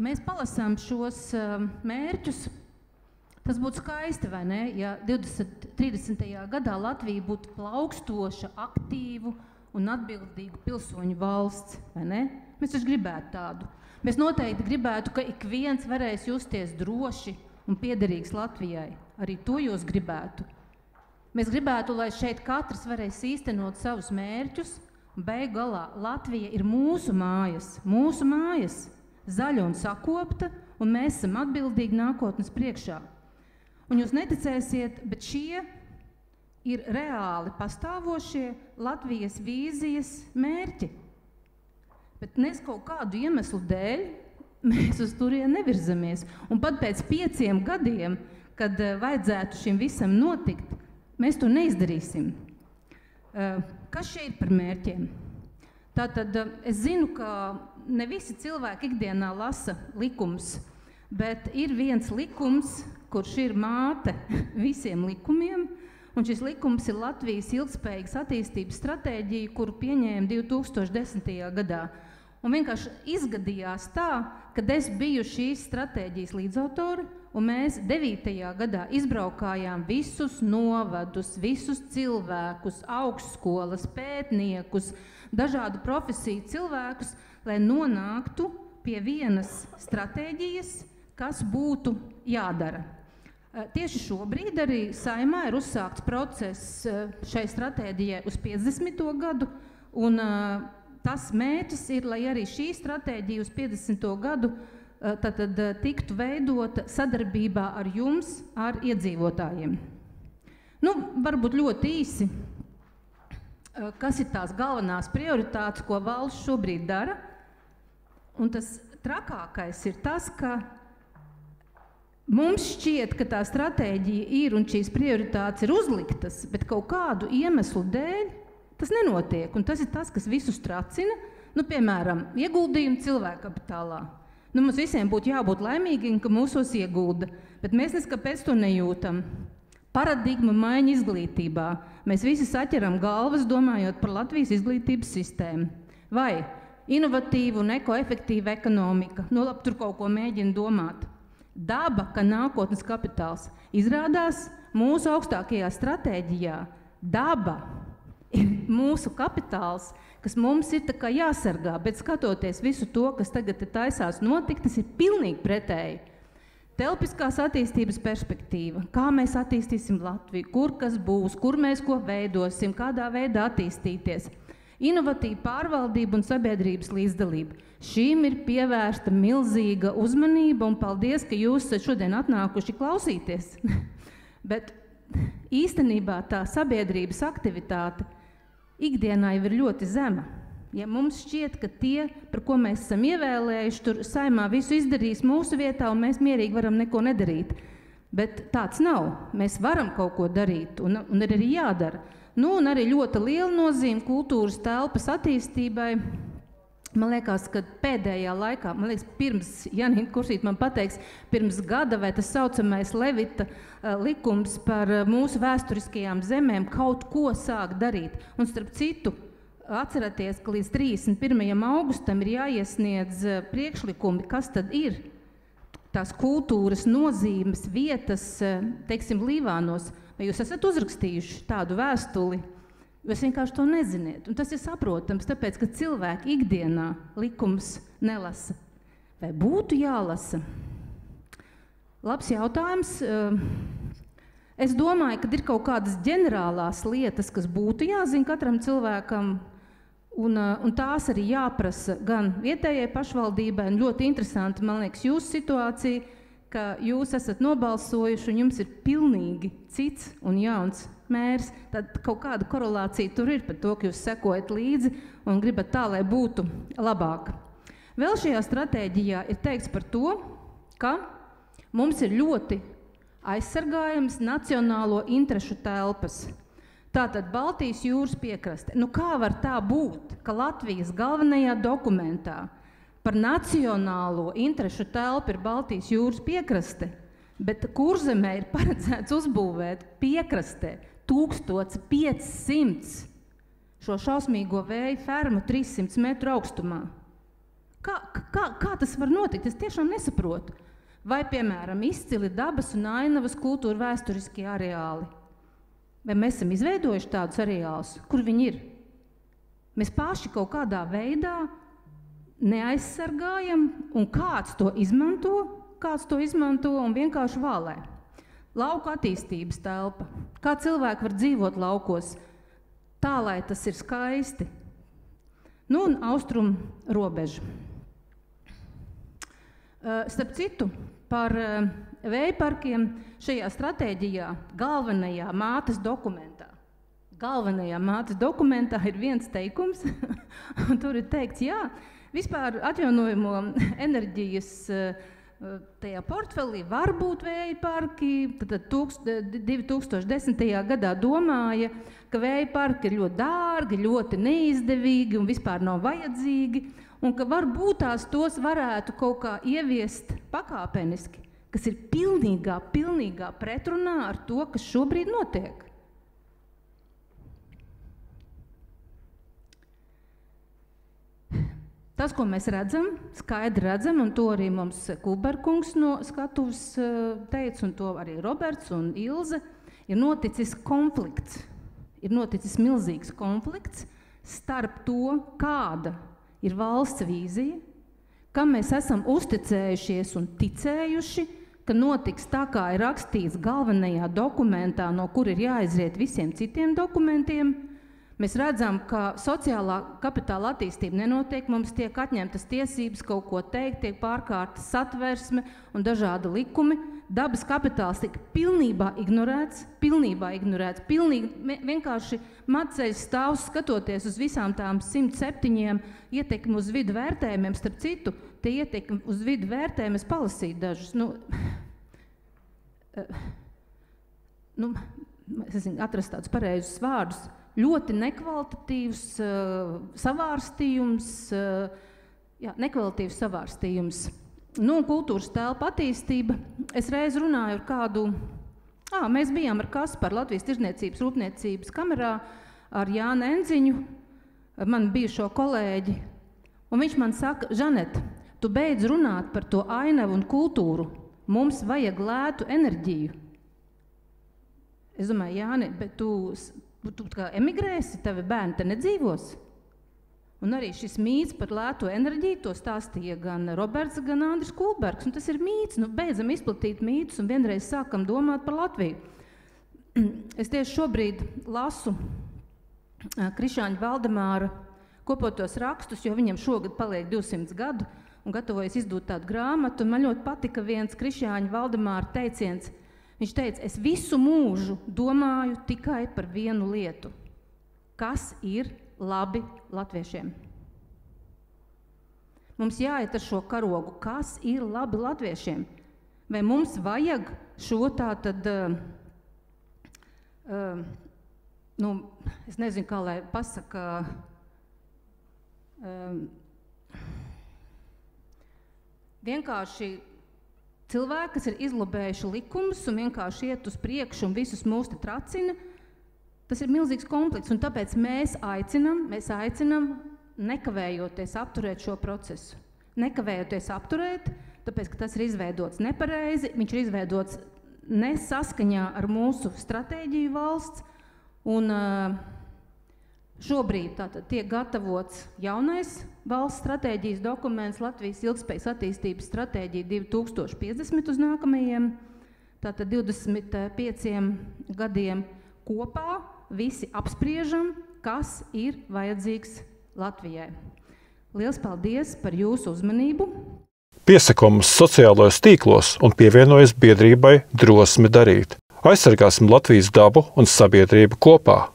mēs palasām šos mērķus, tas būtu skaisti, vai ne, ja 2030. gadā Latvija būtu plaukstoša, aktīvu un atbildīgu pilsoņu valsts, vai ne? Mēs taču gribētu tādu. Mēs noteikti gribētu, ka ik viens varēs justies droši un piederīgs Latvijai. Arī to jūs gribētu. Mēs gribētu, lai šeit katrs varēs īstenot savus mērķus, un beigu galā Latvija ir mūsu mājas, zaļa un sakopta, un mēs esam atbildīgi nākotnes priekšā. Un jūs neticēsiet, bet šie ir reāli pastāvošie Latvijas vīzijas mērķi. Bet nes kaut kādu iemeslu dēļ mēs uz turieni nevirzamies. Un pat pēc 5 gadiem, kad vajadzētu šim visam notikt, mēs to neizdarīsim. Kas šeit ir par mērķiem? Tātad es zinu, ka ne visi cilvēki ikdienā lasa likums, bet ir viens likums, kurš ir māte visiem likumiem, un šis likums ir Latvijas ilgspējīgas attīstības stratēģija, kuru pieņēma 2010. gadā. Un vienkārši izgadījās tā, kad es biju šīs stratēģijas līdzautore, un mēs 9. gadā izbraukājām visus novadus, visus cilvēkus, augstskolas, pētniekus, dažādu profesiju cilvēkus, lai nonāktu pie vienas stratēģijas, kas būtu jādara. Tieši šobrīd arī Saeimā ir uzsākts process šai stratēģijai uz 50. gadu, un tas mērķis ir, lai arī šī stratēģija uz 50. gadu tātad tiktu veidota sadarbībā ar jums, ar iedzīvotājiem. Nu, varbūt ļoti īsi, kas ir tās galvenās prioritātes, ko valsts šobrīd dara, un tas trakākais ir tas, ka mums šķiet, ka tā stratēģija ir un šīs prioritātes ir uzliktas, bet kaut kādu iemeslu dēļ tas nenotiek. Un tas ir tas, kas visus tracina. Nu, piemēram, ieguldījumi cilvēku kapitālā. Nu, mums visiem būtu jābūt laimīgiem, ka mūsos iegulda, bet mēs neskapēc to nejūtam. Paradigma maiņa izglītībā. Mēs visi saķeram galvas, domājot par Latvijas izglītības sistēmu. Vai inovatīva un ekoefektīva ekonomika. Nu, labi, tur kaut ko mēģina domāt. Daba, ka nākotnes kapitāls. Izrādās mūsu augstākajā stratēģijā daba ir mūsu kapitāls, kas mums ir tā kā jāsargā, bet skatoties visu to, kas tagad taisās notikt, tas ir pilnīgi pretēji. Telpiskās attīstības perspektīva, kā mēs attīstīsim Latviju, kur kas būs, kur mēs ko veidosim, kādā veidā attīstīties. Inovatīva pārvaldība un sabiedrības līdzdalība. Šīm ir pievērsta milzīga uzmanība, un paldies, ka jūs šodien atnākuši klausīties. Bet īstenībā tā sabiedrības aktivitāte ikdienā jau ir ļoti zema. Ja mums šķiet, ka tie, par ko mēs esam ievēlējuši, tur Saeimā visu izdarīs mūsu vietā, un mēs mierīgi varam neko nedarīt. Bet tāds nav. Mēs varam kaut ko darīt, un ir arī jādara. Nu, un arī ļoti liela nozīme kultūras telpas attīstībai. Man liekas, ka pēdējā laikā, pirms Janīna Kursīte man pateiks, pirms gada vai tas saucamais Levita likums par mūsu vēsturiskajām zemēm kaut ko sāk darīt. Un starp citu, atceraties, ka līdz 31. augustam ir jāiesniedz priekšlikumi, kas tad ir tās kultūras nozīmes vietas, teiksim, Līvānos. Vai jūs esat uzrakstījuši tādu vēstuli? Jūs vienkārši to neziniet. Un tas ir saprotams, tāpēc, ka cilvēki ikdienā likums nelasa. Vai būtu jālasa? Labs jautājums. Es domāju, ka ir kaut kādas ģenerālās lietas, kas būtu jāzina katram cilvēkam, un tās arī jāprasa gan vietējai pašvaldībai, un ļoti interesanti, man liekas, jūsu situācija, ka jūs esat nobalsojuši un jums ir pilnīgi cits un jauns mērs. Tad kaut kāda korelācija tur ir par to, ka jūs sekojat līdzi un gribat tā, lai būtu labāk. Vēl šajā stratēģijā ir teikts par to, ka mums ir ļoti aizsargājams nacionālo interešu telpas. Tātad Baltijas jūras piekraste. Nu kā var tā būt, ka Latvijas galvenajā dokumentā par nacionālo interešu telpu ir Baltijas jūras piekraste, bet Kurzemē ir paredzēts uzbūvēt piekrastē 1500 šo šausmīgo vēju fermu 300 metru augstumā. Kā tas var notikt? Es tiešām nesaprotu. Vai, piemēram, izcili dabas un ainavas kultūra vēsturiskie areāli? Vai mēs esam izveidojuši tādus areālus? Kur viņi ir? Mēs paši kaut kādā veidā neaizsargājam, un kāds to izmanto un vienkārši vālē. Lauku attīstības telpa. Kā cilvēki var dzīvot laukos tā, lai tas ir skaisti? Nu, un austrumu robeža. Starp citu, par vējparkiem šajā stratēģijā galvenajā mātes dokumentā ir viens teikums, un tur ir teikts, jā, vispār atjaunojamo enerģijas tajā portfelī var būt vējparki, tad 2010. gadā domāja, ka vējparki ir ļoti dārgi, ļoti neizdevīgi un vispār nav vajadzīgi, un ka varbūt tos varētu kaut kā ieviest pakāpeniski, kas ir pilnīgā pretrunā ar to, kas šobrīd notiek. Tas, ko mēs redzam, skaidri redzam, un to arī mums Kulberkungs no skatuves teica, un to arī Roberts un Ilze, ir noticis konflikts. Ir noticis milzīgs konflikts starp to, kāda ir valsts vīzija, kam mēs esam uzticējušies un ticējuši, ka notiks tā, kā ir rakstīts galvenajā dokumentā, no kur ir jāizriet visiem citiem dokumentiem. Mēs redzam, ka sociālā kapitāla attīstība nenotiek, mums tiek atņemtas tiesības kaut ko teikt, tiek pārkārtas satversme un dažādi likumi. Dabas kapitāls tika pilnībā ignorēts, vienkārši matceļs stāvs skatoties uz visām tām 107 ietekmi uz vidu vērtējumiem. Starp citu, tie ietekmi uz vidu vērtējumi, es palasīju dažus. Es zinu, atrast tādus pareizus vārdus. Ļoti nekvalitatīvs savārstījums. Kultūras telpa attīstība. Es reiz runāju ar kādu, mēs bijām ar Kasparu Latvijas Tirdzniecības rūpniecības kamerā ar Jānu Enziņu, man bijušo kolēģi, un viņš man saka, Žanet, tu beidz runāt par to ainavu un kultūru, mums vajag lētu enerģiju. Es domāju, Jāni, bet tu kā emigrēsi, tavi bērni te nedzīvos. Un arī šis mīts par lēto enerģiju, to stāstīja gan Roberts, gan Andris Kulbergs. Un tas ir mīts, beidzam izplatīt mītus un vienreiz sākam domāt par Latviju. Es tieši šobrīd lasu Krišāņa Valdemāra kopotos rakstus, jo viņam šogad paliek 200 gadu un gatavojas izdot tādu grāmatu. Un man ļoti patika viens Krišāņa Valdemāra teiciens. Viņš teica, es visu mūžu domāju tikai par vienu lietu. Kas ir labi latviešiem? Mums jāiet ar šo karogu. Kas ir labi latviešiem? Vai mums vajag šo tātad, es nezinu, kā lai pasaka, vienkārši cilvēki, kas ir izlobējuši likumus un vienkārši iet uz priekšu un visus mūs te tracina, tas ir milzīgs konflikts, un tāpēc mēs aicinam nekavējoties apturēt šo procesu. Nekavējoties apturēt, tāpēc, ka tas ir izveidots nepareizi, viņš ir izveidots nesaskaņā ar mūsu stratēģiju valsts, un šobrīd tātad tiek gatavots jaunais valsts stratēģijas dokuments Latvijas ilgspējas attīstības stratēģija 2050 uz nākamajiem, tātad 25 gadiem kopā visi apspriežam, kas ir vajadzīgs Latvijai. Liels paldies par jūsu uzmanību! Piesako mums sociālajos tīklos un pievienojas biedrībai Drosme darīt. Aizsargāsim Latvijas dabu un sabiedrību kopā!